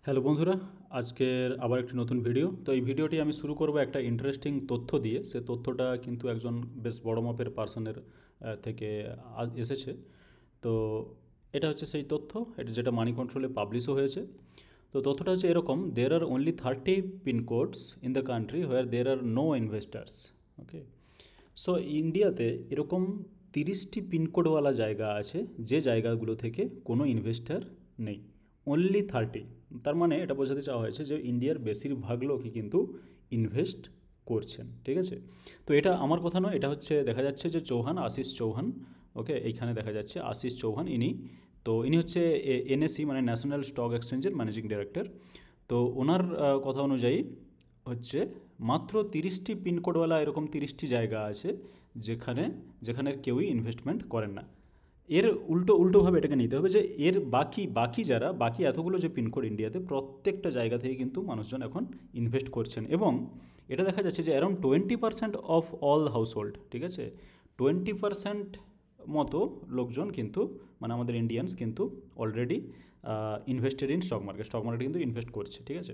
Hello বন্ধুরা, আজকের আবার একটি নতুন ভিডিও। তো এই ভিডিওটি আমি শুরু করব একটা ইন্টারেস্টিং তথ্য দিয়ে। সে তথ্যটা কিন্তু একজন বেশ বড় মাপের পার্সনের থেকে এসেছে। তো এটা হচ্ছে সেই তথ্য, এটা যেটা মানি কন্ট্রোলে পাবলিশও হয়েছে। তো তথ্যটা হচ্ছে এরকম: there are only 30 pincodes in the country where there are no investors. Okay, so ইন্ডিয়াতে এরকম 30টি পিনকোডওয়ালা জায়গা আছে যে জায়গাগুলো থেকে কোনো ইনভেস্টার নেই। অনলি 30। তার মানে এটা বোঝাতে চাওয়া হয়েছে যে ইন্ডিয়ার বেশিরভাগ লোকই কিন্তু ইনভেস্ট করছেন। ঠিক আছে, তো এটা আমার কথা নয়, এটা হচ্ছে দেখা যাচ্ছে যে চৌহান, আশিস চৌহান। ওকে, এইখানে দেখা যাচ্ছে আশিস চৌহান, ইনি হচ্ছে এনএসি মানে ন্যাশনাল স্টক এক্সচেঞ্জের ম্যানেজিং ডাইরেক্টর। তো ওনার কথা অনুযায়ী হচ্ছে মাত্র 30টি পিনকোডওয়ালা এরকম 30টি জায়গা আছে যেখানে যেখানে কেউই ইনভেস্টমেন্ট করেন না। এর উল্টোভাবে এটাকে নিতে হবে যে এর বাকি এতগুলো যে পিনকোড ইন্ডিয়াতে, প্রত্যেকটা জায়গা থেকে কিন্তু মানুষজন এখন ইনভেস্ট করছেন। এবং এটা দেখা যাচ্ছে যে around 20% of all house hold, ঠিক আছে, 20% মতো লোকজন কিন্তু মানে আমাদের ইন্ডিয়ানস কিন্তু অলরেডি ইনভেস্টেড ইন স্টক মার্কেটে কিন্তু ইনভেস্ট করছে। ঠিক আছে,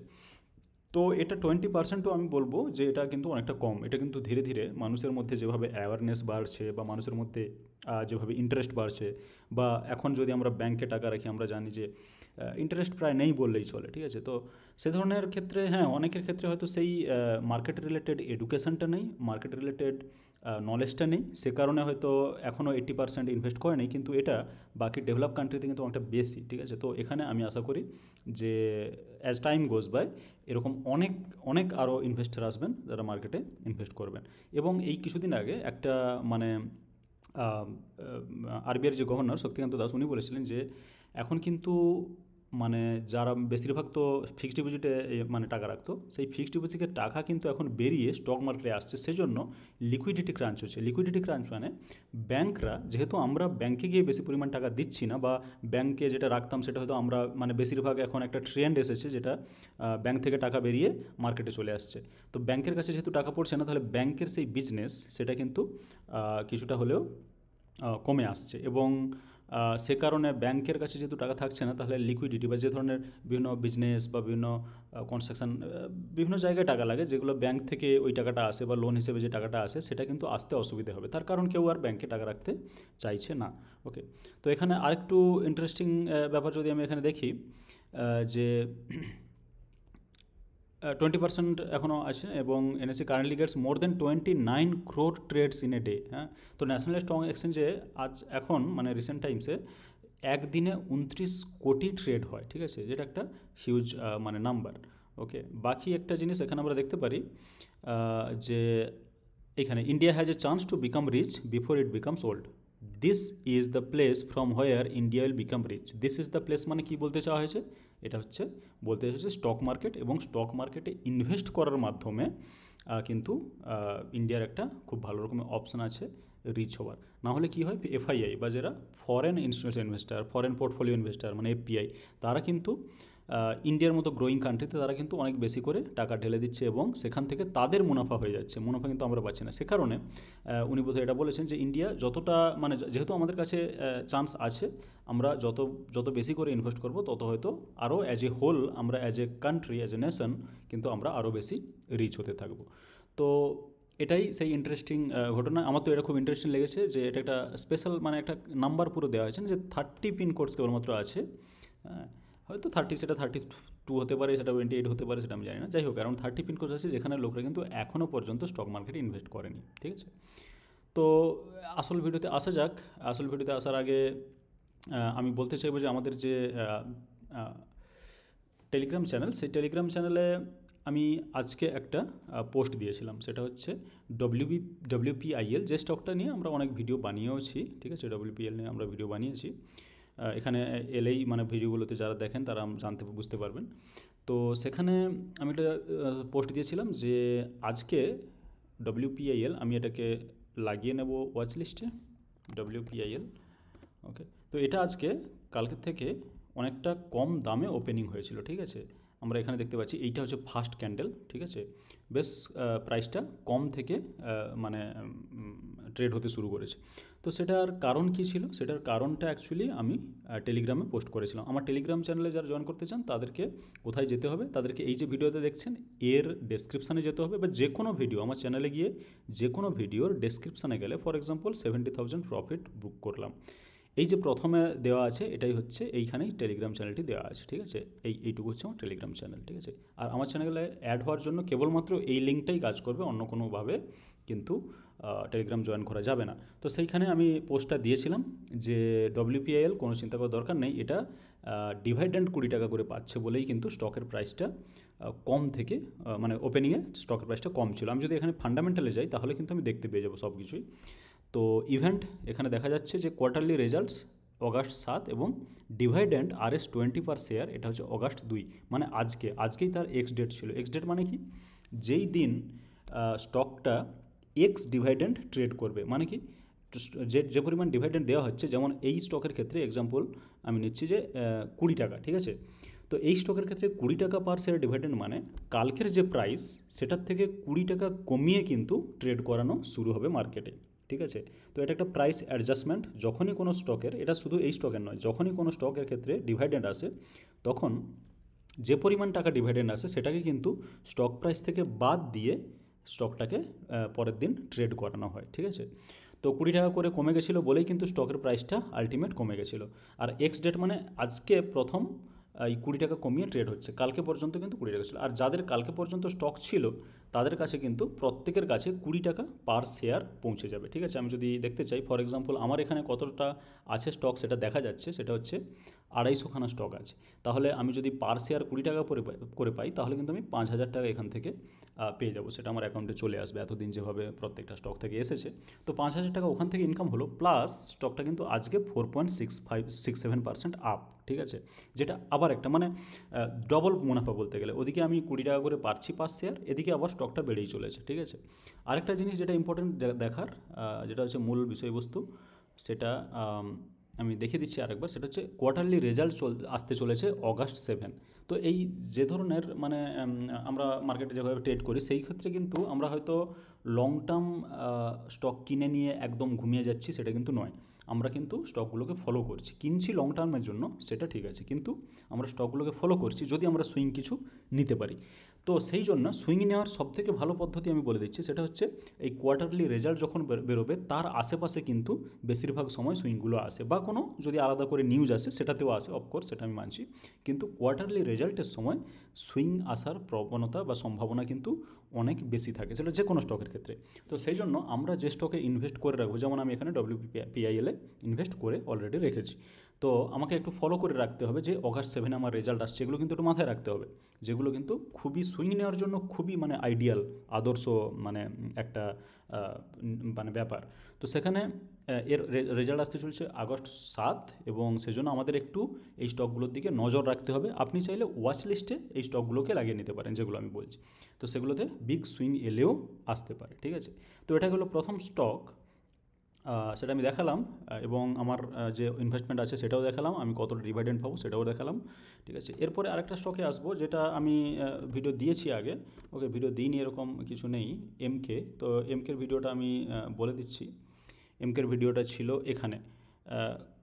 তো এটা 20%ও আমি বলবো যে এটা কিন্তু অনেকটা কম। এটা কিন্তু ধীরে ধীরে মানুষের মধ্যে যেভাবে অ্যাওয়ারনেস বাড়ছে বা মানুষের মধ্যে যেভাবে ইন্টারেস্ট বাড়ছে, বা এখন যদি আমরা ব্যাংকে টাকা রাখি আমরা জানি যে ইন্টারেস্ট প্রায় নেই বললেই চলে। ঠিক আছে, তো সে ধরনের ক্ষেত্রে হ্যাঁ, অনেকের ক্ষেত্রে হয়তো সেই মার্কেট রিলেটেড এডুকেশনটা নেই, মার্কেট রিলেটেড নলেজটা নেই, সে কারণে হয়তো এখনও 80% ইনভেস্ট করে নেই। কিন্তু এটা বাকি ডেভেলপ কান্ট্রিতে কিন্তু অনেকটা বেশি। ঠিক আছে, তো এখানে আমি আশা করি যে অ্যাজ টাইম গোজ বাই এরকম অনেক অনেক আরও ইনভেস্টার আসবেন যারা মার্কেটে ইনভেস্ট করবেন। এবং এই কিছুদিন আগে একটা মানে আরবিআইয়ের যে গভর্নর শক্তিকান্ত দাস উনি বলেছিলেন যে এখন কিন্তু মানে যারা বেশিরভাগ তো ফিক্সড ডিপোজিটে মানে টাকা রাখতো, সেই ফিক্সড ডিপোজিটের টাকা কিন্তু এখন বেরিয়ে স্টক মার্কেটে আসছে। সেজন্য লিকুইডিটি ক্রাঞ্চ হচ্ছে। লিকুইডিটি ক্রাঞ্চ মানে ব্যাংকরা, যেহেতু আমরা ব্যাংকে গিয়ে বেশি পরিমাণ টাকা দিচ্ছি না, বা ব্যাংকে যেটা রাখতাম সেটা হয়তো আমরা মানে বেশিরভাগ এখন একটা ট্রেন্ড এসেছে যেটা ব্যাংক থেকে টাকা বেরিয়ে মার্কেটে চলে আসছে। তো ব্যাংকের কাছে যেহেতু টাকা পড়ছে না, তাহলে ব্যাংকের সেই বিজনেস সেটা কিন্তু কিছুটা হলেও কমে আসছে। এবং সে কারণে ব্যাংকের কাছে যেহেতু টাকা থাকছে না, তাহলে লিকুইডিটি বা যে ধরনের বিভিন্ন বিজনেস বা বিভিন্ন কনস্ট্রাকশন, বিভিন্ন জায়গায় টাকা লাগে যেগুলো ব্যাংক থেকে ওই টাকাটা আসে বা লোন হিসেবে যে টাকাটা আসে, সেটা কিন্তু আসতে অসুবিধা হবে। তার কারণ কেউ আর ব্যাংকে টাকা রাখতে চাইছে না। ওকে, তো এখানে আরেকটু ইন্টারেস্টিং ব্যাপার যদি আমি এখানে দেখি, যে 20% এখনও আছে। এবং NSE currently gets more than 29 crore trades in a day. হ্যাঁ, তো ন্যাশনাল স্টক এক্সচেঞ্জে আজ এখন মানে রিসেন্ট টাইমসে একদিনে 29 কোটি ট্রেড হয়। ঠিক আছে, যেটা একটা হিউজ মানে নাম্বার। ওকে, বাকি একটা জিনিস এখানে আমরা দেখতে পারি যে এখানে India has a chance to become rich before it becomes old. This is the place from where India will become rich. This is the place মানে কি বলতে চাওয়া হয়েছে? এটা হচ্ছে বলতে হচ্ছে স্টক মার্কেট, এবং স্টক মার্কেটে ইনভেস্ট করার মাধ্যমে কিন্তু ইন্ডিয়ার একটা খুব ভালো রকমের অপশান আছে রিচ হওয়ার। না হলে কী হয়, এফআইআই বা যারা foreign institutional investor, foreign portfolio investor মানে এফপিআই, তারা কিন্তু ইন্ডিয়ার মতো গ্রোয়িং কান্ট্রিতে তারা কিন্তু অনেক বেশি করে টাকা ঢেলে দিচ্ছে এবং সেখান থেকে তাদের মুনাফা হয়ে যাচ্ছে। মুনাফা কিন্তু আমরা পাচ্ছি না। সে কারণে উনি বোধহয় এটা বলেছেন যে ইন্ডিয়া যতটা মানে যেহেতু আমাদের কাছে চান্স আছে, আমরা যত যত বেশি করে ইনভেস্ট করব তত হয়তো আরও অ্যাজ এ হোল আমরা as a country, as a nation কিন্তু আমরা আরও বেশি রিচ হতে থাকবো। তো এটাই সেই ইন্টারেস্টিং ঘটনা। আমার তো এটা খুব ইন্টারেস্টিং লেগেছে যে এটা একটা স্পেশাল মানে একটা নাম্বার পুরো দেওয়া হয়েছে যে 30 পিনকোডস কেবলমাত্র আছে। হয়তো 30, সেটা 32 হতে পারে, সেটা 28 হতে পারে, সেটা আমি জানি না। যাই হোক, কারণ 30 পিনকোড আছে যেখানে লোকরা কিন্তু এখনও পর্যন্ত স্টক মার্কেটে ইনভেস্ট করেনি। ঠিক আছে, তো আসল ভিডিওতে আসা যাক। আসল ভিডিওতে আসার আগে আমি বলতে চাইবো যে আমাদের যে টেলিগ্রাম চ্যানেল, সেই টেলিগ্রাম চ্যানেলে আমি আজকে একটা পোস্ট দিয়েছিলাম। সেটা হচ্ছে ডব্লিউপিআইএল, যে স্টকটা নিয়ে আমরা অনেক ভিডিও বানিয়েওছি। ঠিক আছে, ডব্লিউপিএল নিয়ে আমরা ভিডিও বানিয়েছি। এখানে এলেই মানে ভিডিওগুলোতে যারা দেখেন তারা জানতে বুঝতে পারবেন। তো সেখানে আমি একটা পোস্ট দিয়েছিলাম যে আজকে ডব্লিউপিআইএল আমি এটাকে লাগিয়ে নেব ওয়াচ লিস্টে, ডব্লিউপিআইএল। ওকে, তো এটা আজকে কালকের থেকে অনেকটা কম দামে ওপেনিং হয়েছিল। ঠিক আছে, আমরা এখানে দেখতে পাচ্ছি এইটা হচ্ছে ফার্স্ট ক্যান্ডেল। ঠিক আছে, বেশ প্রাইসটা কম থেকে মানে ট্রেড হতে শুরু করেছে। তো সেটার কারণ কী ছিল? সেটার কারণটা অ্যাকচুয়ালি আমি টেলিগ্রামে পোস্ট করেছিলাম। আমার টেলিগ্রাম চ্যানেলে যারা জয়েন করতে চান তাদেরকে কোথায় যেতে হবে? তাদেরকে এই যে ভিডিওতে দেখছেন এর ডেসক্রিপশানে যেতে হবে, বা যে কোনো ভিডিও আমার চ্যানেলে গিয়ে যে কোনো ভিডিওর ডেসক্রিপশানে গেলে, ফর এক্সাম্পল 70,000 প্রফিট বুক করলাম, এই যে প্রথমে দেওয়া আছে এটাই হচ্ছে, এইখানেই টেলিগ্রাম চ্যানেলটি দেওয়া আছে, ঠিক আছে? এইটুকু হচ্ছে আমার টেলিগ্রাম চ্যানেল, ঠিক আছে? আর আমার চ্যানেলে অ্যাড হওয়ার জন্য কেবলমাত্র এই লিঙ্কটাই কাজ করবে, অন্য কোনোভাবে কিন্তু টেলিগ্রাম জয়েন করা যাবে না। তো সেইখানে আমি পোস্টটা দিয়েছিলাম যে WPIL কোনো চিন্তা করার দরকার নেই, এটা ডিভাইডেন্ড 20 টাকা করে পাচ্ছে বলেই কিন্তু স্টকের প্রাইসটা কম থেকে মানে ওপেনিংয়ে স্টকের প্রাইসটা কম ছিল। আমি যদি এখানে ফান্ডামেন্টালে যাই তাহলে কিন্তু আমি দেখতে পেয়ে যাবো সব কিছুই। তো ইভেন্ট এখানে দেখা যাচ্ছে যে কোয়ার্টারলি রেজাল্টস অগাস্ট 7 এবং ডিভাইডেন্ড RS20 পার শেয়ার, এটা হচ্ছে অগাস্ট 2, মানে আজকেই তার এক্স ডেট ছিল। এক্স ডেট মানে কি? যেই দিন স্টকটা এক্স ডিভাইডেন্ড ট্রেড করবে, মানে কি যে পরিমাণ ডিভাইডেন্ড দেওয়া হচ্ছে, যেমন এই স্টকের ক্ষেত্রে এক্সাম্পল আমি নিচ্ছি যে 20 টাকা, ঠিক আছে? তো এই স্টকের ক্ষেত্রে 20 টাকা পার শেয়ার ডিভাইডেন্ড মানে কালকের যে প্রাইস সেটার থেকে 20 টাকা কমিয়ে কিন্তু ট্রেড করানো শুরু হবে মার্কেটে, ঠিক আছে? তো এটা একটা প্রাইস অ্যাডজাস্টমেন্ট। যখনই কোনো স্টকের, এটা শুধু এই স্টকের নয়, যখনই কোনো স্টকের ক্ষেত্রে ডিভাইডেন্ড আসে তখন যে পরিমাণ টাকা ডিভাইডেন্ড আসে সেটাকে কিন্তু স্টক প্রাইস থেকে বাদ দিয়ে স্টকটাকে পরের দিন ট্রেড করানো হয়, ঠিক আছে? তো 20 টাকা করে কমে গেছিলো বলেই কিন্তু স্টকের প্রাইসটা আলটিমেট কমে গেছিলো। আর এক্স ডেট মানে আজকে প্রথম এই 20 টাকা কমিয়ে ট্রেড হচ্ছে, কালকে পর্যন্ত কিন্তু 20 টাকা ছিল। আর যাদের কালকে পর্যন্ত স্টক ছিল তাদের কাছে কিন্তু প্রত্যেকের কাছে 20 টাকা পার শেয়ার পৌঁছে যাবে, ঠিক আছে? আমি যদি দেখতে চাই, ফর এক্সাম্পল আমার এখানে কতটা আছে স্টক সেটা দেখা যাচ্ছে, সেটা হচ্ছে 250 খানা স্টক আছে। তাহলে আমি যদি পার শেয়ার 20 টাকা করে পাই তাহলে কিন্তু আমি 5,000 টাকা এখান থেকে পেয়ে যাবো, সেটা আমার অ্যাকাউন্টে চলে আসবে এতদিন যেভাবে প্রত্যেকটা স্টক থেকে এসেছে। তো 5,000 টাকা ওখান থেকে ইনকাম হলো, প্লাস স্টকটা কিন্তু আজকে 4.67% আপ, ঠিক আছে? যেটা আবার একটা মানে ডবল মুনাফা বলতে গেলে। ওদিকে আমি 20 টাকা করে পাচ্ছি পার শেয়ার, এদিকে আবার স্টকটা বেড়েই চলেছে, ঠিক আছে? আরেকটা জিনিস যেটা ইম্পর্টেন্ট দেখার, যেটা হচ্ছে মূল বিষয়বস্তু, সেটা আমি দেখিয়ে দিচ্ছি আরেকবার। সেটা হচ্ছে কোয়ার্টারলি রেজাল্ট আসতে চলেছে অগাস্ট 7। তো এই যে ধরনের মানে আমরা মার্কেটে যেভাবে ট্রেড করি সেই ক্ষেত্রে কিন্তু আমরা হয়তো লং টার্ম স্টক কিনে নিয়ে একদম ঘুমিয়ে যাচ্ছি, সেটা কিন্তু নয়। আমরা কিন্তু স্টকগুলোকে ফলো করছি, কিনছি লং টার্মের জন্য সেটা ঠিক আছে, কিন্তু আমরা স্টকগুলোকে ফলো করছি যদি আমরা সুইং কিছু নিতে পারি। তো সেই জন্য সুইং নেওয়ার সবথেকে ভালো পদ্ধতি আমি বলে দিচ্ছি, সেটা হচ্ছে এই কোয়ার্টারলি রেজাল্ট যখন বেরোবে তার আশেপাশে কিন্তু বেশিরভাগ সময় সুইংগুলো আসে, বা কোনো যদি আলাদা করে নিউজ আসে সেটাতেও আসে, অফকোর্স সেটা আমি মানছি, কিন্তু কোয়ার্টারলি রেজাল্টের সময় সুইং আসার প্রবণতা বা সম্ভাবনা কিন্তু অনেক বেশি থাকে, সেটা যে কোনো স্টকের ক্ষেত্রে। তো সেই জন্য আমরা যে স্টকে ইনভেস্ট করে রাখবো, যেমন আমি এখানে WPIL-এ ইনভেস্ট করে অলরেডি রেখেছি, তো আমাকে একটু ফলো করে রাখতে হবে যে অগাস্ট 7 আমার রেজাল্ট আসছে, এগুলো কিন্তু একটু মাথায় রাখতে হবে, যেগুলো কিন্তু খুবই সুইং নেওয়ার জন্য খুবই মানে আইডিয়াল আদর্শ মানে একটা মানে ব্যাপার। তো সেখানে এর রেজাল্ট আসতে চলছে আগস্ট 7, এবং সেজন্য আমাদের একটু এই স্টকগুলোর দিকে নজর রাখতে হবে। আপনি চাইলে ওয়াচ লিস্টে এই স্টকগুলোকে লাগিয়ে নিতে পারেন, যেগুলো আমি বলছি। তো সেগুলোতে বিগ সুইং এলেও আসতে পারে, ঠিক আছে? তো এটা হলো প্রথম স্টক, সেটা আমি দেখালাম, এবং আমার যে ইনভেস্টমেন্ট আছে সেটাও দেখালাম, আমি কতটা ডিভিডেন্ড পাবো সেটাও দেখালাম, ঠিক আছে? এরপরে আরেকটা স্টকে আসবো যেটা আমি ভিডিও দিয়েছি আগে, ওকে ভিডিও দিইনি এরকম কিছু নেই, এমকে। তো এমকের ভিডিওটা আমি বলে দিচ্ছি। এমকের ভিডিওটা ছিল এখানে,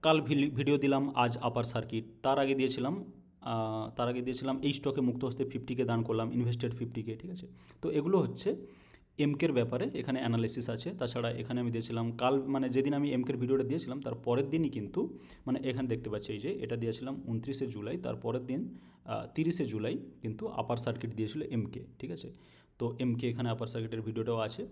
কাল ভিডিও দিলাম, আজ আপার সার্কিট, তার আগে দিয়েছিলাম এই স্টকে মুক্ত হস্তে 50K দান করলাম, ইনভেস্টেড 50K, ঠিক আছে? তো এগুলো হচ্ছে এমকের ব্যাপারে এখানে অ্যানালিসিস আছে। তাছাড়া এখানে আমি দিয়েছিলাম কাল, মানে যেদিন আমি এমকের ভিডিওটা দিয়েছিলাম তার পরের দিনই কিন্তু, মানে এখানে দেখতে পাচ্ছি এই যে এটা দিয়েছিলাম 29শে জুলাই, তার পরের দিন 30শে জুলাই কিন্তু আপার সার্কিট দিয়েছিল এমকে, ঠিক আছে? তো এমকে এখানে আপার সার্কিটের ভিডিওটাও আছে।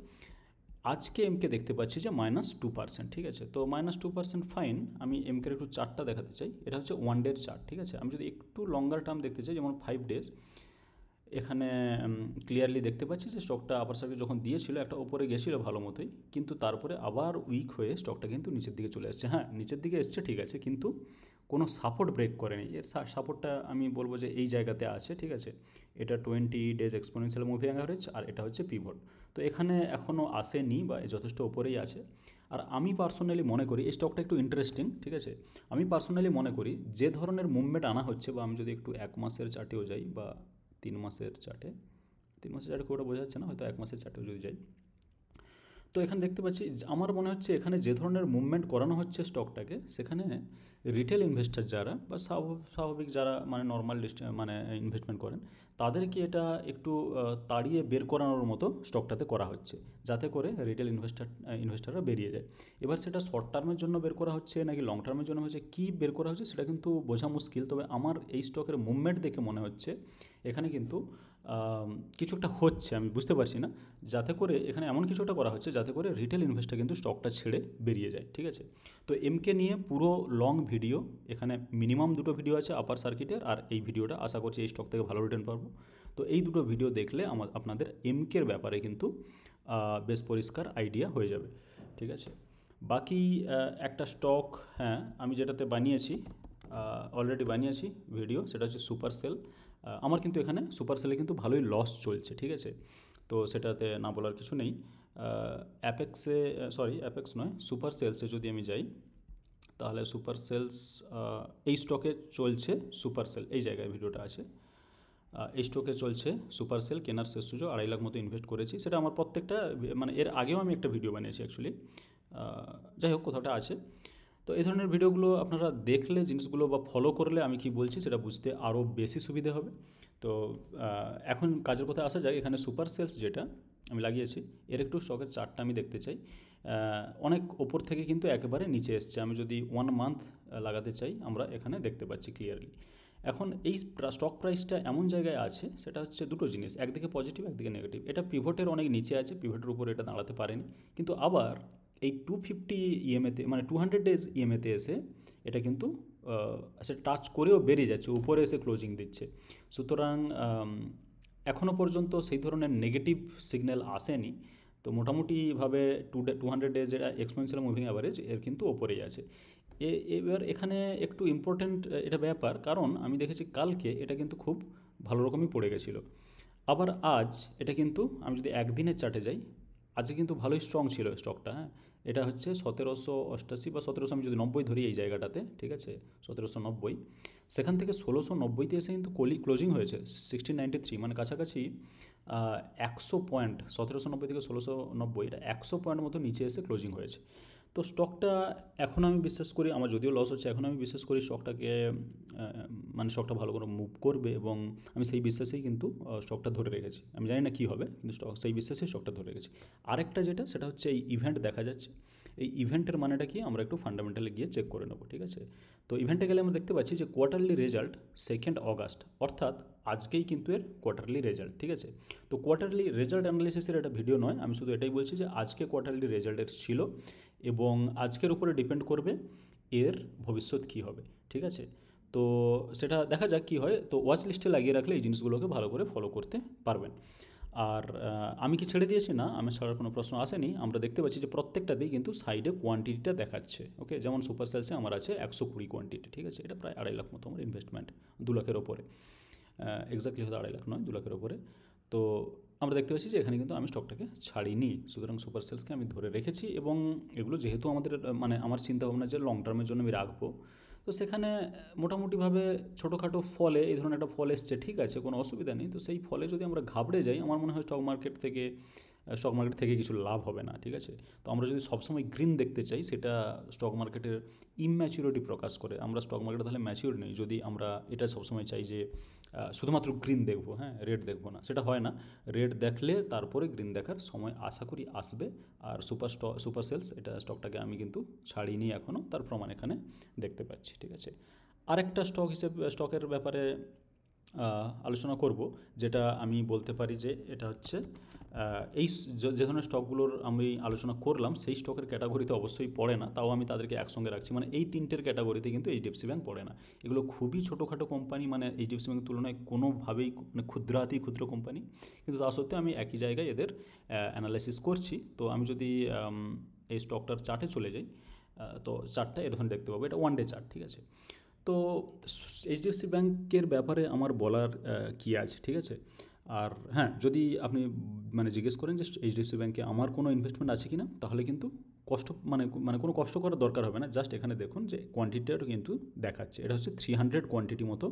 আজকে এমকে দেখতে পাচ্ছি যে -2%, ঠিক আছে? তো -2% ফাইন। আমি এমকের একটু চার্টটা দেখাতে চাই, এটা হচ্ছে 1 ডের চার্ট, ঠিক আছে? আমি যদি একটু লঙ্গার টার্ম দেখতে চাই, যেমন 5 ডেজ, এখানে ক্লিয়ারলি দেখতে পাচ্ছি যে স্টকটা আপার সার্কিট যখন দিয়েছিল একটা ওপরে গেছিলো ভালো মতোই, কিন্তু তারপরে আবার উইক হয়ে স্টকটা কিন্তু নিচের দিকে চলে আসছে। হ্যাঁ, নিচের দিকে এসছে ঠিক আছে, কিন্তু কোনো সাপোর্ট ব্রেক করেনি। এর সাপোর্টটা আমি বলবো যে এই জায়গাতে আছে, ঠিক আছে? এটা 20 ডেজ এক্সপোনেনশিয়াল মুভিং অ্যাভারেজ, আর এটা হচ্ছে পিভট। তো এখানে এখনও আসেনি বা যথেষ্ট ওপরেই আছে। আর আমি পার্সোনালি মনে করি এই স্টকটা একটু ইন্টারেস্টিং, ঠিক আছে? আমি পার্সোনালি মনে করি যে ধরনের মুভমেন্ট আনা হচ্ছে, বা আমি যদি একটু 1 মাসের চার্টেও যাই বা 3 মাসের চার্টে, 3 মাসের চার্টে খুব একটা বোঝা যাচ্ছে না, হয়তো 1 মাসের চার্টেও যদি যাই, তো এখানে দেখতে পাচ্ছি আমার মনে হচ্ছে এখানে যে ধরনের মুভমেন্ট করানো হচ্ছে স্টকটাকে, সেখানে রিটেল ইনভেস্টর যারা বা স্বাভাবিক যারা মানে নর্মাল মানে ইনভেস্টমেন্ট করেন, তাদেরকে এটা একটু তাড়িয়ে বের করানোর মতো স্টকটাতে করা হচ্ছে, যাতে করে রিটেল ইনভেস্টাররা বেরিয়ে যায়। এবার সেটা শর্ট টার্মের জন্য বের করা হচ্ছে নাকি লং টার্মের জন্য হচ্ছে, কী বের করা হচ্ছে সেটা কিন্তু বোঝা মুশকিল। তবে আমার এই স্টকের মুভমেন্ট দেখে মনে হচ্ছে এখানে কিন্তু কিছু একটা হচ্ছে, আমি বুঝতে পারছি না, যাতে করে এখানে এমন কিছু একটা করা হচ্ছে যাতে করে রিটেল ইনভেস্টর কিন্তু স্টকটা ছেড়ে বেরিয়ে যায়। ঠিক আছে, তো এমকে নিয়ে পুরো লং ভিডিও, এখানে মিনিমাম 2টো ভিডিও আছে আপার সার্কিটের, আর এই ভিডিওটা আশা করছি এই স্টক থেকে ভালো রিটার্ন পাবো। তো এই 2টো ভিডিও দেখলে আপনাদের এমকের ব্যাপারে কিন্তু বেশ পরিষ্কার আইডিয়া হয়ে যাবে। ঠিক আছে, বাকি একটা স্টক, হ্যাঁ আমি যেটাতে বানিয়েছি, অলরেডি বানিয়েছি ভিডিও, সেটা হচ্ছে সুপার সেল। আমার কিন্তু এখানে সুপার সেলে কিন্তু ভালোই লস চলছে। ঠিক আছে, তো সেটাতে না বলার কিছু নেই। অ্যাপেক্স নয়, সুপার সেলসে যদি আমি যাই, তাহলে সুপার সেলস, এই স্টকে চলছে সুপার সেল, এই জায়গায় ভিডিওটা আছে। এই স্টকে চলছে সুপার সেল, কেনার শেষ সুযোগ, 2.5 লাখ মতো ইনভেস্ট করেছি। সেটা আমার প্রত্যেকটা মানে এর আগেও আমি একটা ভিডিও বানিয়েছি অ্যাকচুয়ালি, যাই হোক কোথাওটা আছে। তো এই ধরনের ভিডিওগুলো আপনারা দেখলে জিনিসগুলো বা ফলো করলে আমি কি বলছি সেটা বুঝতে আরও বেশি সুবিধে হবে। তো এখন কাজের কথা আসা যায়। এখানে সুপার সেলস যেটা আমি লাগিয়েছি, এর একটু স্টকের চার্টটা আমি দেখতে চাই। অনেক ওপর থেকে কিন্তু একেবারে নিচে এসছে। আমি যদি 1 মান্থ লাগাতে চাই, আমরা এখানে দেখতে পাচ্ছি ক্লিয়ারলি। এখন এই স্টক প্রাইসটা এমন জায়গায় আছে, সেটা হচ্ছে দুটো জিনিস, একদিকে পজিটিভ একদিকে নেগেটিভ। এটা পিভটের অনেক নিচে আছে, পিভটের উপর এটা দাঁড়াতে পারেনি, কিন্তু আবার এই 250 ইএমএতে মানে 200 ডেজ ইএমএতে এসে এটা কিন্তু সে টাচ করেও বেরিয়ে যাচ্ছে, উপরে এসে ক্লোজিং দিচ্ছে। সুতরাং এখনও পর্যন্ত সেই ধরনের নেগেটিভ সিগন্যাল আসেনি। তো মোটামুটিভাবে 200 ডেজ যেটা এক্সপোনেনশিয়াল মুভিং অ্যাভারেজ, এর কিন্তু ওপরেই আছে। এবার এখানে একটু ইম্পর্টেন্ট এটা ব্যাপার, কারণ আমি দেখেছি কালকে এটা কিন্তু খুব ভালো রকমই পড়ে গেছিলো। আবার আজ এটা কিন্তু, আমি যদি একদিনের চার্টে যাই, আজকে কিন্তু ভালোই স্ট্রং ছিল স্টকটা। হ্যাঁ, এটা হচ্ছে 1788 বা 1700, আমি যদি 90 ধরি এই জায়গাটাতে, ঠিক আছে 1790, সেখান থেকে 1690তে এসে কিন্তু ক্লোজিং হয়েছে 1693, মানে কাছাকাছি 100 পয়েন্ট, 1790 থেকে 1690, এটা 100 পয়েন্ট মতো নিচে এসে ক্লোজিং হয়েছে। তো স্টকটা এখন আমি বিশ্বাস করি, আমার যদিও লস হচ্ছে, এখন আমি বিশ্বাস করি স্টকটাকে মানে স্টকটা ভালো করে মুভ করবে, এবং আমি সেই বিশ্বাসেই কিন্তু স্টকটা ধরে রেখেছি। আমি জানি না কী হবে, কিন্তু সেই বিশ্বাসেই স্টকটা ধরে রেখেছি। আরেকটা যেটা, সেটা হচ্ছে এই ইভেন্ট দেখা যাচ্ছে। এই ইভেন্টের মানেটা কি আমরা একটু ফান্ডামেন্টালে গিয়ে চেক করে নেবো। ঠিক আছে, তো ইভেন্টে গেলে আমরা দেখতে পাচ্ছি যে কোয়ার্টারলি রেজাল্ট 2 অগাস্ট, অর্থাৎ আজকেই কিন্তু এর কোয়ার্টারলি রেজাল্ট। ঠিক আছে, তো কোয়ার্টারলি রেজাল্ট অ্যানালিসিসের একটা ভিডিও নয়, আমি শুধু এটাই বলছি যে আজকে কোয়ার্টারলি রেজাল্টের ছিল, এবং আজকের উপরে ডিপেন্ড করবে এর ভবিষ্যৎ কী হবে। ঠিক আছে, তো সেটা দেখা যাক কী হয়। তো ওয়াচ লিস্টে লাগিয়ে রাখলে এই জিনিসগুলোকে ভালো করে ফলো করতে পারবেন। আর আমি কি ছেড়ে দিয়েছি? না, আমি ছাড়ার কোনো প্রশ্ন আসেনি। আমরা দেখতে পাচ্ছি যে প্রত্যেকটাতেই কিন্তু সাইডে কোয়ান্টিটিটা দেখাচ্ছে। ওকে, যেমন সুপার সেলসে আমার আছে 120 কোয়ান্টিটি। ঠিক আছে, এটা প্রায় 2.5 লাখ মতো আমার ইনভেস্টমেন্ট, 2 লাখের ওপরে, এক্স্যাক্টলি হয়তো 2.5 লাখ নয়, 2 লাখের ওপরে। তো আমরা দেখতে পাচ্ছি যে এখানে কিন্তু আমি স্টকটাকে ছাড়িনি, সুতরাং সুপার সেলসকে আমি ধরে রেখেছি। এবং এগুলো যেহেতু আমাদের মানে আমার চিন্তাভাবনা যে লং টার্মের জন্য আমি রাখবো, তো সেখানে মোটামুটিভাবে ছোটোখাটো ফলে, এই ধরনের একটা ফল এসছে, ঠিক আছে কোনো অসুবিধা নেই। তো সেই ফলে যদি আমরা ঘাবড়ে যাই, আমার মনে হয় স্টক মার্কেট থেকে কিছু লাভ হবে না। ঠিক আছে, তো আমরা যদি সবসময় গ্রিন দেখতে চাই, সেটা স্টক মার্কেটের ইম্যাচিউরিটি প্রকাশ করে। আমরা স্টক মার্কেটে তাহলে ম্যাচিউর নেই যদি আমরা এটা সবসময় চাই যে শুধুমাত্র গ্রিন দেখবো, হ্যাঁ রেড দেখবো না, সেটা হয় না। রেড দেখলে তারপরে গ্রিন দেখার সময় আশা করি আসবে। আর সুপার সেলস এটা স্টকটাকে আমি কিন্তু ছাড়িনি এখনও, তার প্রমাণ এখানে দেখতে পাচ্ছি। ঠিক আছে, আরেকটা স্টকের ব্যাপারে আলোচনা করব, যেটা আমি বলতে পারি যে এটা হচ্ছে এই যে ধরনের স্টকগুলোর আমি আলোচনা করলাম, সেই স্টকের ক্যাটাগরিতে অবশ্যই পড়ে না, তাও আমি তাদেরকে একসঙ্গে রাখছি। মানে এই 3টের ক্যাটাগরিতে কিন্তু এইচডিএফসি ব্যাঙ্ক পড়ে না। এগুলো খুবই ছোটোখাটো কোম্পানি, মানে এইচডিএফসি ব্যাঙ্কের তুলনায় কোনোভাবেই মানে ক্ষুদ্র কোম্পানি, কিন্তু তা সত্ত্বেও আমি একই জায়গায় এদের অ্যানালাইসিস করছি। তো আমি যদি এই স্টকটার চার্টে চলে যাই, তো চার্টটা এরকম দেখতে পাবো, এটা 1 ডে চার্ট। ঠিক আছে, তো এইচডিএফসি ব্যাঙ্কের ব্যাপারে আমার বলার কী আছে, ঠিক আছে। আর হ্যাঁ, যদি আপনি মানে জিজ্ঞেস করেন যে এইচডিএফসি ব্যাঙ্কে আমার কোনো ইনভেস্টমেন্ট আছে কি না, তাহলে কিন্তু কোনো কষ্ট করার দরকার হবে না। জাস্ট এখানে দেখুন যে কোয়ান্টিটিটা কিন্তু দেখাচ্ছে, এটা হচ্ছে 300 কোয়ান্টিটি মতো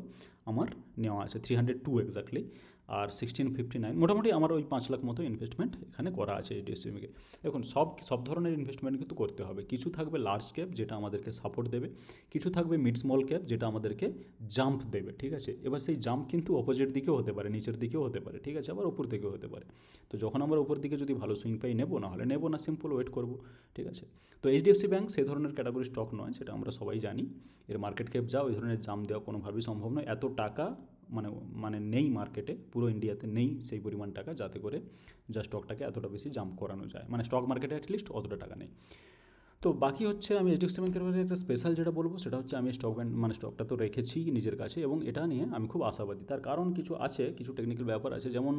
আমার নেওয়া আছে, 302 এক্স্যাক্টলি। আর 1659, মোটামুটি আমার ওই 5 লাখ মতো ইনভেস্টমেন্ট এখানে করা আছে এইচডিএফসি ব্যাঙ্কে। দেখুন সব ধরনের ইনভেস্টমেন্ট কিন্তু করতে হবে। কিছু থাকবে লার্জ ক্যাপ, যেটা আমাদেরকে সাপোর্ট দেবে, কিছু থাকবে মিড স্মল ক্যাপ, যেটা আমাদেরকে জাম্প দেবে, ঠিক আছে। এবার সেই জাম্প কিন্তু অপোজিট দিকেও হতে পারে, নিচের দিকেও হতে পারে, ঠিক আছে, আবার উপর দিকেও হতে পারে। তো যখন আমরা উপর দিকে যদি ভালো সুইং পাই নেবো, না হলে নেবো না, সিম্পল ওয়েট করবো, ঠিক আছে। তো এইচডিএফসি ব্যাঙ্ক সেই ধরনের ক্যাটাগরি স্টক নয়, সেটা আমরা সবাই জানি। এর মার্কেট ক্যাপ যা, ওই ধরনের জাম্প দেওয়া কোনোভাবেই সম্ভব নয়। এত টাকা মানে নেই মার্কেটে, পুরো ইন্ডিয়াতে নেই সেই পরিমাণ টাকা যাতে করে যা স্টকটাকে এতটা বেশি জাম্প করানো যায়, মানে স্টক মার্কেটে অ্যাটলিস্ট অতটা টাকা নেই। তো বাকি হচ্ছে আমি এইচডিএফসি ব্যাঙ্কের ব্যাপারে একটা স্পেশাল যেটা বলবো সেটা হচ্ছে আমি স্টকটা তো রেখেছি নিজের কাছে, এবং এটা নিয়ে আমি খুব আশাবাদী। তার কারণ কিছু আছে, কিছু টেকনিক্যাল ব্যাপার আছে। যেমন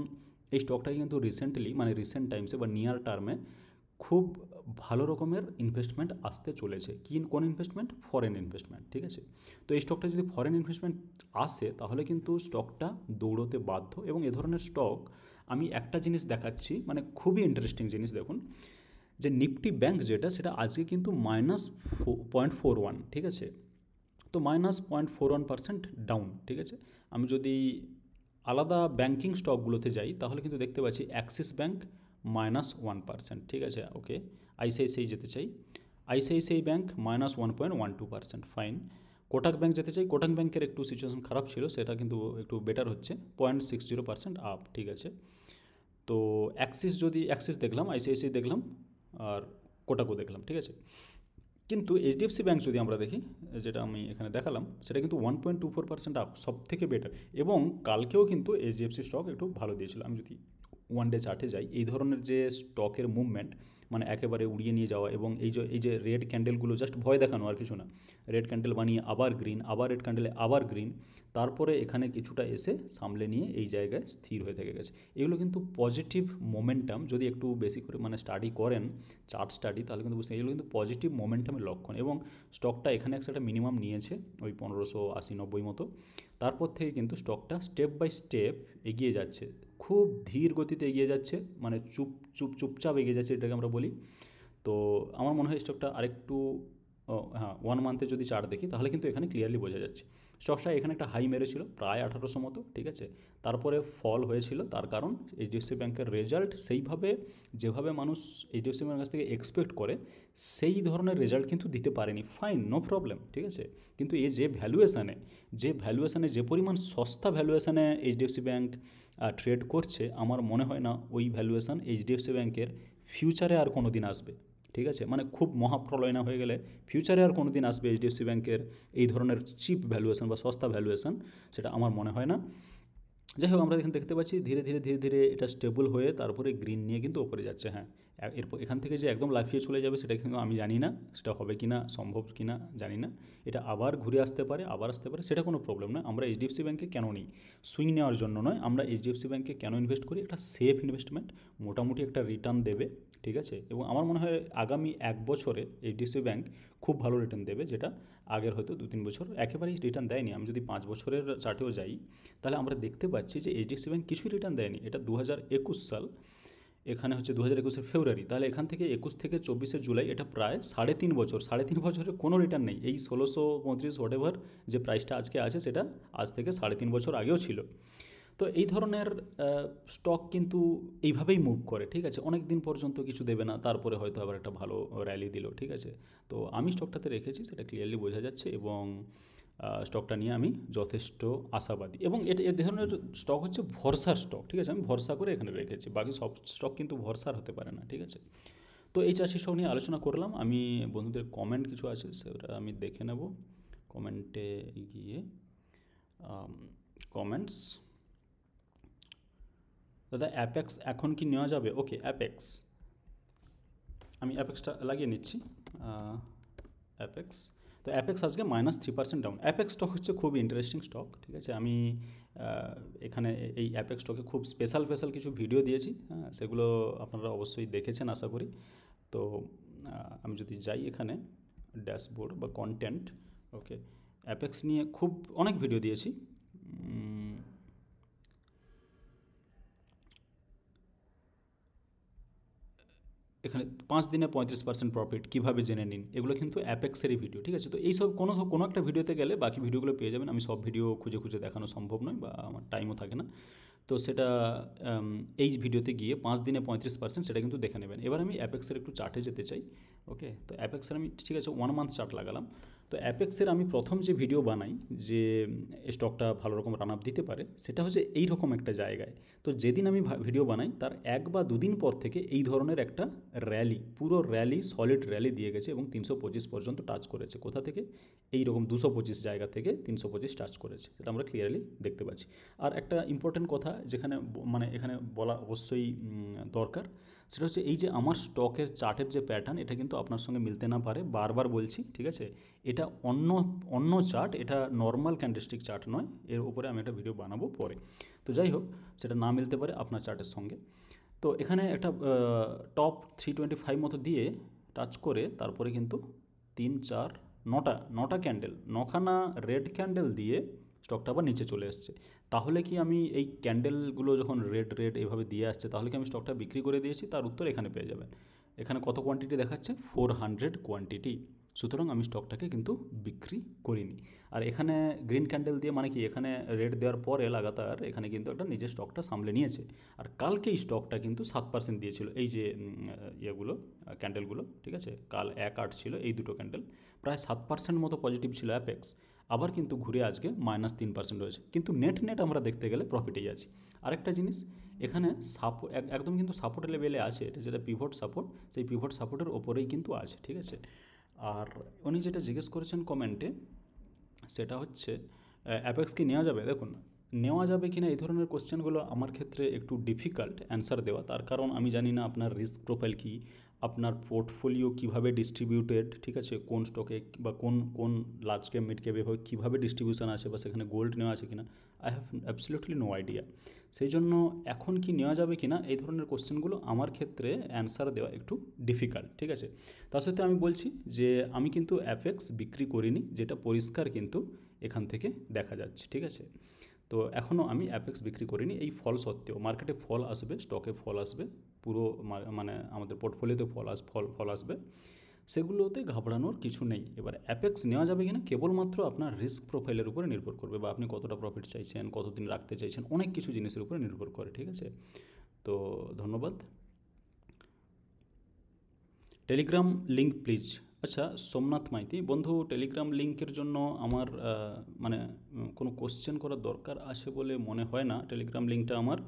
এই স্টকটাকে কিন্তু রিসেন্ট টাইমসে বা নিয়ার টার্মে খুব ভালো রকমের ইনভেস্টমেন্ট আসতে চলেছে। কোন ইনভেস্টমেন্ট? ফরেন ইনভেস্টমেন্ট, ঠিক আছে। তো এই স্টকটা যদি ফরেন ইনভেস্টমেন্ট আসে তাহলে কিন্তু স্টকটা দৌড়তে বাধ্য। এবং এ ধরনের স্টক আমি একটা জিনিস দেখাচ্ছি, মানে খুবই ইন্টারেস্টিং জিনিস। দেখুন যে নিফটি ব্যাঙ্ক যেটা, সেটা আজকে কিন্তু -0.41, ঠিক আছে। তো -0.41% ডাউন, ঠিক আছে। আমি যদি আলাদা ব্যাঙ্কিং স্টকগুলোতে যাই তাহলে কিন্তু দেখতে পাচ্ছি অ্যাক্সিস ব্যাঙ্ক -1%, ঠিক আছে, ওকে। আইসিআইসিআই যেতে চাই, ICICI bank -1.12%, fine. Kotak bank যেতে চাই, কোটাক ব্যাঙ্কের একটু সিচুয়েশন খারাপ ছিল, সেটা কিন্তু একটু বেটার হচ্ছে, 0.60% আপ, ঠিক আছে। তো অ্যাক্সিস দেখলাম, আইসিআইসিআই দেখলাম, আর কোটাকও দেখলাম, ঠিক আছে। কিন্তু এইচডিএফসি ব্যাঙ্ক যদি আমরা দেখি, যেটা আমি এখানে দেখালাম, সেটা কিন্তু 1.24% আপ, সব থেকে বেটার। এবং কালকেও কিন্তু এইচডিএফসি স্টক একটু ভালো দিয়েছিল। আমি যদি ওয়ান ডে চার্টে যাই, এই ধরনের যে স্টকের মুভমেন্ট, মানে একেবারে উড়িয়ে নিয়ে যাওয়া, এবং এই যে রেড ক্যান্ডেলগুলো জাস্ট ভয় দেখানো, আর কিছু না। রেড ক্যান্ডেল বানিয়ে আবার গ্রিন, আবার রেড ক্যান্ডেলে আবার গ্রিন, তারপরে এখানে কিছুটা এসে সামলে নিয়ে এই জায়গায় স্থির হয়ে থেকে গেছে। এগুলো কিন্তু পজিটিভ মোমেন্টাম, যদি একটু বেশি করে মানে স্টাডি করেন, চার্ট স্টাডি, তাহলে কিন্তু বুঝতে, এগুলো কিন্তু পজিটিভ মোমেন্টামের লক্ষণ। এবং স্টকটা এখানে একটা মিনিমাম নিয়েছে ওই 1580-90 মতো। তারপর থেকে কিন্তু স্টকটা স্টেপ বাই স্টেপ এগিয়ে যাচ্ছে, খুব ধীর গতিতে এগিয়ে যাচ্ছে, মানে চুপচাপ এগিয়ে যাচ্ছে, এটাকে আমরা বলি। তো আমার মনে হয় স্টকটা আরেকটু, হ্যাঁ, 1 মান্থে যদি চার্ট দেখি তাহলে কিন্তু এখানে ক্লিয়ারলি বোঝা যাচ্ছে। স্টকটা এখানে একটা হাই মেরেছিল প্রায় 1800 মতো, ঠিক আছে। তারপরে ফল হয়েছিল, তার কারণ এইচডিএফসি ব্যাঙ্কের রেজাল্ট সেইভাবে, যেভাবে মানুষ এইচডিএফসি ব্যাঙ্কের কাছ থেকে এক্সপেক্ট করে, সেই ধরনের রেজাল্ট কিন্তু দিতে পারেনি। ফাইন, নো প্রবলেম, ঠিক আছে। কিন্তু যে ভ্যালুয়েশানে যে পরিমাণ সস্তা ভ্যালুয়েশানে এইচডিএফসি ব্যাঙ্ক ট্রেড করছে, আমার মনে হয় না ওই ভ্যালুয়েশান এইচডিএফসি ব্যাঙ্কের ফিউচারে আর কোনো দিন আসবে, ঠিক আছে। মানে খুব মহাপ্রলয় না হয়ে গেলে ফিউচারে আর কোনো দিন আসবে এইচডিএফসি ব্যাঙ্কের এই ধরনের চিপ ভ্যালুয়েশন বা সস্তা ভ্যালুয়েশন, সেটা আমার মনে হয় না। যাই হোক, আমরা এখানে দেখতে পাচ্ছি ধীরে ধীরে এটা স্টেবল হয়ে তারপরে গ্রিন নিয়ে কিন্তু ওপরে যাচ্ছে। হ্যাঁ, এরপর এখান থেকে যে একদম লাফিয়ে চলে যাবে সেটা কিন্তু আমি জানি না, সেটা হবে কি না, সম্ভব কি না জানি না। এটা আবার ঘুরে আসতে পারে, আবার আসতে পারে, সেটা কোনো প্রবলেম নয়। আমরা এইচডিএফসি ব্যাঙ্কে কেন নিই? সুইং নেওয়ার জন্য নয়, আমরা এইচডিএফসি ব্যাঙ্কে কেন ইনভেস্ট করি? একটা সেফ ইনভেস্টমেন্ট, মোটামুটি একটা রিটার্ন দেবে, ঠিক আছে। এবং আমার মনে হয় আগামী 1 বছরে এইচডিএফসি ব্যাঙ্ক খুব ভালো রিটার্ন দেবে, যেটা আগের হয়তো 2-3 বছর একেবারেই রিটার্ন দেয়নি। আমি যদি 5 বছরের চার্টেও যাই তাহলে আমরা দেখতে পাচ্ছি যে এইচডিএফসি ব্যাঙ্ক কিছুই রিটার্ন দেয়নি। এটা 2021 সাল, এখানে হচ্ছে 2021 ফেব্রুয়ারি, তাহলে এখান থেকে 21 থেকে 24 জুলাই, এটা প্রায় 3.5 বছর, 3.5 বছরের কোনো রিটার্ন নেই। এই 1635 হোয়াটএভার যে প্রাইসটা আজকে আছে, সেটা আজ থেকে 3.5 বছর আগেও ছিল। তো এই ধরনের স্টক কিন্তু এইভাবেই মুভ করে, ঠিক আছে। অনেক দিন পর্যন্ত কিছু দেবে না, তারপরে হয়তো আবার একটা ভালো র্যালি দিল, ঠিক আছে। তো আমি স্টকটাতে রেখেছি, সেটা ক্লিয়ারলি বোঝা যাচ্ছে, এবং স্টকটা নিয়ে আমি যথেষ্ট আশাবাদী। এবং এ ধরনের স্টক হচ্ছে ভরসার স্টক, ঠিক আছে। আমি ভরসা করে এখানে রেখেছি, বাকি সব স্টক কিন্তু ভরসার হতে পারে না, ঠিক আছে। তো এই 4টি স্টক নিয়ে আলোচনা করলাম। আমি বন্ধুদের কমেন্ট কিছু আছে সেটা আমি দেখে নেব, কমেন্টে গিয়ে কমেন্টস। দাদা অ্যাপেক্স এখন কি নেওয়া যাবে? ওকে, অ্যাপেক্স, আমি অ্যাপেক্সটা লাগিয়ে নিচ্ছি। অ্যাপেক্স, তো অ্যাপেক্স আজকে -3% ডাউন। অ্যাপেক্স স্টক হচ্ছে খুব ইন্টারেস্টিং স্টক, ঠিক আছে। আমি এখানে এই অ্যাপেক্স স্টকে খুব স্পেশাল কিছু ভিডিও দিয়েছি, হ্যাঁ, সেগুলো আপনারা অবশ্যই দেখেছেন আশা করি। তো আমি যদি যাই এখানে ড্যাশবোর্ড বা কন্টেন্ট, ওকে, অ্যাপেক্স নিয়ে খুব অনেক ভিডিও দিয়েছি। এখানে 5 দিনে 35% প্রফিট কীভাবে জেনে নিন, এগুলো কিন্তু অ্যাপেক্সেরই ভিডিও, ঠিক আছে। তো এইসব কোনো একটা ভিডিওতে গেলে বাকি ভিডিওগুলো পেয়ে যাবেন। আমি সব ভিডিও খুঁজে দেখানো সম্ভব নয়, বা আমার টাইমও থাকে না। তো সেটা এই ভিডিওতে গিয়ে 5 দিনে 35% সেটা কিন্তু দেখে নেবেন। এবার আমি অ্যাপেক্সের একটু চার্টে যেতে চাই। ওকে, তো অ্যাপেক্সের আমি ঠিক আছে 1 মান্থ চার্ট লাগালাম। তো অ্যাপেক্সের আমি প্রথম যে ভিডিও বানাই যে স্টকটা ভালো রকম রান আপ দিতে পারে, সেটা হচ্ছে এই রকম একটা জায়গায়। তো যেদিন আমি ভিডিও বানাই তার 1 বা 2 দিন পর থেকে এই ধরনের একটা র্যালি, পুরো র্যালি, সলিড র্যালি দিয়ে গেছে এবং 325 পর্যন্ত টাচ করেছে। কোথা থেকে? এই রকম 225 জায়গা থেকে 325 টাচ করেছে, সেটা আমরা ক্লিয়ারলি দেখতে পাচ্ছি। আর একটা ইম্পর্টেন্ট কথা যেখানে মানে এখানে বলা অবশ্যই দরকার, সেটা হচ্ছে এই যে আমার স্টকের চার্টের যে প্যাটার্ন, এটা কিন্তু আপনার সঙ্গে মিলতে না পারে, বারবার বলছি, ঠিক আছে? এটা অন্য চার্ট, এটা নর্মাল ক্যান্ডেলস্টিক চার্ট নয়। এর উপরে আমি একটা ভিডিও বানাবো পরে। তো যাই হোক, সেটা না মিলতে পারে আপনার চার্টের সঙ্গে। তো এখানে একটা টপ 325 মতো দিয়ে টাচ করে তারপরে কিন্তু 3, 4, 9টা ক্যান্ডেল, 9খানা রেড ক্যান্ডেল দিয়ে স্টকটা আবার নিচে চলে এসছে। তাহলে কি আমি এই ক্যান্ডেলগুলো যখন রেড এভাবে দিয়ে আসছে, তাহলে কি আমি স্টকটা বিক্রি করে দিয়েছি? তার উত্তর এখানে পেয়ে যাবেন। এখানে কত কোয়ান্টিটি দেখাচ্ছে? 400 কোয়ান্টিটি। সুতরাং আমি স্টকটাকে কিন্তু বিক্রি করিনি। আর এখানে গ্রিন ক্যান্ডেল দিয়ে মানে কি, এখানে রেড দেওয়ার পরে লাগাতার এখানে কিন্তু একটা নিজের স্টকটা সামলে নিয়েছে। আর কালকে এই স্টকটা কিন্তু 7% দিয়েছিল, এই যে ইয়েগুলো, ক্যান্ডেলগুলো, ঠিক আছে? কাল 1.8 ছিল এই দুটো ক্যান্ডেল, প্রায় 7% মতো পজিটিভ ছিল অ্যাপেক্স। আবার কিন্তু ঘুরে আজকে -3% রয়েছে, কিন্তু নেট আমরা দেখতে গেলে প্রফিটেই আছি। আরেকটা জিনিস, এখানে একদম কিন্তু সাপোর্ট লেভেলে আছে, এটা যেটা পিভট সাপোর্ট, সেই পিভট সাপোর্টের ওপরেই কিন্তু আছে, ঠিক আছে? আর উনি যেটা জিজ্ঞেস করেছেন কমেন্টে, সেটা হচ্ছে অ্যাপেক্স কি নেওয়া যাবে? দেখুন, নেওয়া যাবে কি না এই ধরনের কোশ্চেনগুলো আমার ক্ষেত্রে একটু ডিফিকাল্ট অ্যান্সার দেওয়া, তার কারণ আমি জানি না আপনার রিস্ক প্রোফাইল কী, আপনার পোর্টফোলিও কীভাবে ডিস্ট্রিবিউটেড, ঠিক আছে? কোন স্টকে বা কোন লার্জ ক্যাপ মিড ক্যাপ এভাবে কীভাবে ডিস্ট্রিবিউশন আছে, বা সেখানে গোল্ড নেওয়া আছে কিনা, I have absolutely no idea. সেই জন্য এখন কি নেওয়া যাবে কি না এই ধরনের কোশ্চেনগুলো আমার ক্ষেত্রে অ্যান্সার দেওয়া একটু ডিফিকাল্ট, ঠিক আছে? তার সাথে আমি বলছি যে আমি কিন্তু অ্যাপেক্স বিক্রি করিনি, যেটা পরিষ্কার কিন্তু এখান থেকে দেখা যাচ্ছে, ঠিক আছে? তো এখনও আমি অ্যাপেক্স বিক্রি করিনি। এই ফল সত্ত্বেও মার্কেটে ফল আসবে, স্টকে ফল আসবে, পুরো মানে আমাদের পোর্টফোলিওতে ফল আসবে, সেগুলোতে ঘাবড়ানোর কিছু নেই। এবার অ্যাপেক্স নেওয়া যাবে কিনা কেবলমাত্র আপনার রিস্ক প্রোফাইলের উপরে নির্ভর করবে, বা আপনি কতটা প্রফিট চাইছেন, কতদিন রাখতে চাইছেন, অনেক কিছু জিনিসের উপরে নির্ভর করে, ঠিক আছে? তো ধন্যবাদ। Telegram link please. আচ্ছা, সোমনাথ মাইতি বন্ধু, টেলিগ্রাম লিঙ্কের জন্য আমার মানে কোনো কোশ্চেন করার দরকার আছে বলে মনে হয় না। টেলিগ্রাম লিঙ্কটা আমার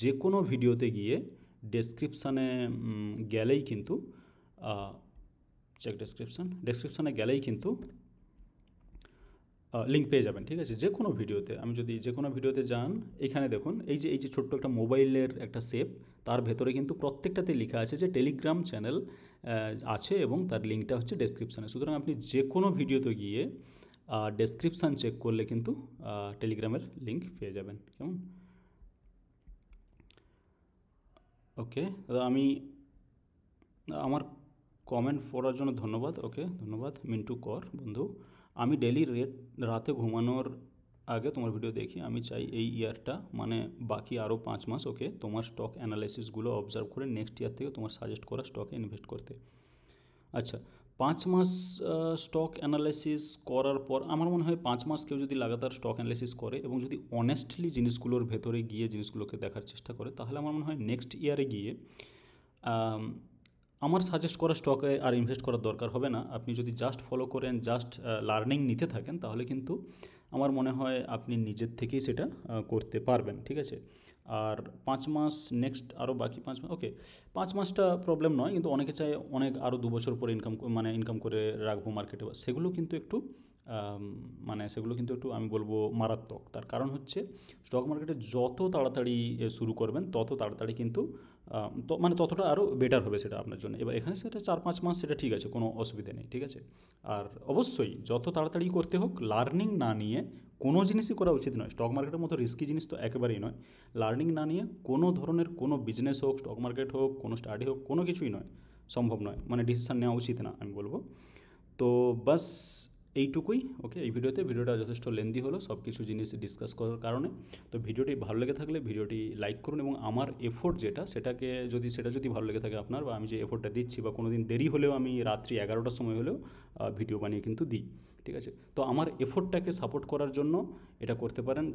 যে কোনো ভিডিওতে গিয়ে ডেসক্রিপশানে গেলেই কিন্তু চেক ডেসক্রিপশানে গেলেই কিন্তু লিঙ্ক পেয়ে যাবেন, ঠিক আছে? যে কোনো ভিডিওতে, আমি যদি যে কোনো ভিডিওতে যান, এখানে দেখুন এই যে ছোট্ট একটা মোবাইলের একটা শেপ, তার ভেতরে কিন্তু প্রত্যেকটাতে লেখা আছে যে টেলিগ্রাম চ্যানেল আছে, এবং তার লিঙ্কটা হচ্ছে ডেসক্রিপশানে। সুতরাং আপনি যে কোনো ভিডিওতে গিয়ে ডেসক্রিপশান চেক করলে কিন্তু টেলিগ্রামের লিঙ্ক পেয়ে যাবেন, কেমন? ওকে, আমি আমার কমেন্ট পড়ার জন্য ধন্যবাদ। ওকে, ধন্যবাদ মিন্টু কর বন্ধু। আমি ডেলি রাতে ঘুমানোর আগে তোমার ভিডিও দেখি। আমি চাই এই ইয়ারটা মানে বাকি আরও 5 মাস ওকে তোমার স্টক অ্যানালাইসিসগুলো অবজার্ভ করে নেক্সট ইয়ার থেকে তোমার সাজেস্ট করা স্টকে ইনভেস্ট করতে। আচ্ছা, 5 মাস স্টক অ্যানালাইসিস করার পর আমার মনে হয় 5 মাস কেউ যদি লাগাতার স্টক অ্যানালাইসিস করে এবং যদি অনেস্টলি জিনিসগুলোর ভেতরে গিয়ে জিনিসগুলোকে দেখার চেষ্টা করে, তাহলে আমার মনে হয় নেক্সট ইয়ারে গিয়ে আমার সাজেস্ট করা স্টকে আর ইনভেস্ট করার দরকার হবে না। আপনি যদি জাস্ট ফলো করেন, জাস্ট লার্নিং নিতে থাকেন, তাহলে কিন্তু আমার মনে হয় আপনি নিজের থেকেই সেটা করতে পারবেন, ঠিক আছে? আর 5 মাস নেক্সট আরও বাকি 5 মাস, ওকে 5 মাসটা প্রবলেম নয়, কিন্তু অনেকে চায় অনেক আরও 2 বছর পরে ইনকাম করে রাখবো মার্কেটে, সেগুলো কিন্তু একটু সেগুলো কিন্তু একটু আমি বলবো মারাত্মক। তার কারণ হচ্ছে স্টক মার্কেটে যত তাড়াতাড়ি শুরু করবেন তত তাড়াতাড়ি কিন্তু ততটা আরও বেটার হবে সেটা আপনার জন্য। এবার এখানে সেটা 4-5 মাস, সেটা ঠিক আছে, কোনো অসুবিধা নেই, ঠিক আছে? আর অবশ্যই যত তাড়াতাড়ি করতে হোক, লার্নিং না নিয়ে কোনো জিনিসই করা উচিত নয়। স্টক মার্কেটের মতো রিস্কি জিনিস তো একেবারেই নয়। লার্নিং না নিয়ে কোনো ধরনের কোনো বিজনেস হোক, স্টক মার্কেট হোক, কোনো স্টাডি হোক, কোনো কিছুই নয়, সম্ভব নয়, ডিসিশান নেওয়া উচিত না আমি বলবো। তো বাস এইটুকুই। ওকে, এই ভিডিওটা যথেষ্ট লেন্দি হলো সব কিছু জিনিস ডিসকাস করার কারণে। তো ভিডিওটি ভালো লেগে থাকলে ভিডিওটি লাইক করুন, এবং আমার এফোর্ট যেটা সেটা যদি ভালো লেগে থাকে আপনার, বা আমি যে এফোর্টটা দিচ্ছি, বা কোনো দিন দেরি হলেও আমি রাত্রি 11টার সময় হলেও ভিডিও বানিয়ে কিন্তু দিই, ঠিক আছে? তো আমার এফোর্টটাকে সাপোর্ট করার জন্য এটা করতে পারেন,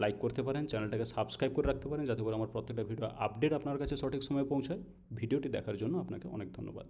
লাইক করতে পারেন, চ্যানেলটাকে সাবস্ক্রাইব করে রাখতে পারেন, যাতে করে আমার প্রত্যেকটা ভিডিও আপডেট আপনার কাছে সঠিক সময়ে পৌঁছায়। ভিডিওটি দেখার জন্য আপনাকে অনেক ধন্যবাদ।